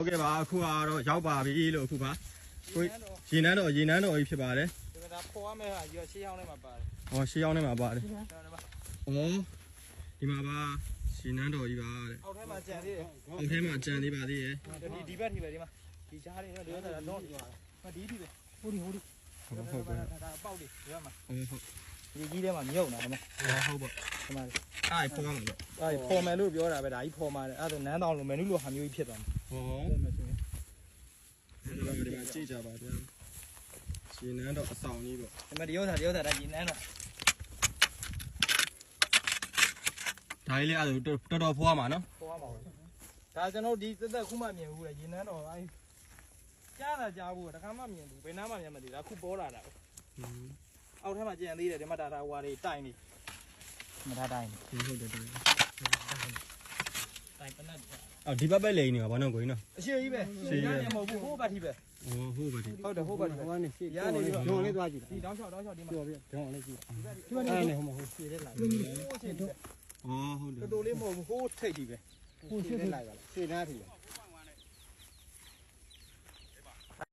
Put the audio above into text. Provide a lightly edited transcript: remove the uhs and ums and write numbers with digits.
ဟုတ်ကဲ့ပါအခုကတော့ရောက်ပါပြီလို့အခုပါကိုရေနန်းတော်ကြီးဖြစ်ပါတယ်ဒါခေါ်ရမယ့်ဟာရွှေရှေးဟောင်းထဲမှာပါတယ်ဟောရှေးဟောင်းထဲမှာပါတယ်ဒီမှာပါရေနန်းတော်ကြီးပါတဲ့အောက်ထဲမှာကြံသေးတယ်အောက်ထဲမှာကြံသေးပါသေးရဲ့ဒီဘက်ထိပဲဒီမှာဒီကြားလေးတော့ဒီကတော့တော့ဒီထိပဲဟိုဒီဟုတ်ပါဒါပေါက်လေးဒီဘက်မှာဟုတ်ဒီကြီးထဲမှာမြုပ်နေတာဒါမဲ့ဟုတ်ပါဒီမှာအဲ့ဖော်မှာပေါ့အဲ့ဖော်မယ်လို့ပြောတာပဲဒါကြီးဖော်မှာတယ်အဲ့ဒါနန်းတောင်လိုမယ်နုလိုဟာမျိုးကြီးဖြစ်သွားမှာဟောဒီမှာကြည့်ကြပါဗျာရေနန်းတော်အဆောင်ကြီးပေါ့ဒီမှာဒီဥစ္စာဒါကြီးနန်းတော်ဒါလေးအဲ့တော်တော်ဖွားမှာနော်ဖွားမှာဒါကျွန်တော်ဒီသက်ခုမှမြင်ဘူးလေရေနန်းတော်အဲ့ကြားတာကြားဘူးတခါမှမြင်ဘူးဘယ်နားမှမြင်မသိဘူးခုပေါ်လာတာအောက်ထဲမှာကြံသေးတယ်ဒီမှာဒါဟွာတွေတိုင်နေမထားတိုင်ဟုတ်တယ်တိုင်ပနတ်အော်ဒီဘက်ပဲလိန်နေပါဘာလို့ကိုင်းနော်အရှိကြီးပဲရှင်းရမဟုတ်ဘူးဟိုဘက်ထိပဲဟုတ်ပါဒီဟုတ်တယ်ဟိုဘက်ဟိုကနေရှေ့ရာနေဂျုံလေးသွားကြည့်ဒီတောင်းလျှောက်ဒီမှာပြောပြဂျုံလေးကြည့်ဒီမှာနေဟိုမဟုတ်ရှေ့တဲ့လိုက်ဟိုရှေ့တော့ဟုတ်တယ်တော်တော်လေးမဟုတ်ဘူးဟိုထိတ်ကြီးပဲဟိုရှေ့လိုက်ပါလားရှေ့နားထိ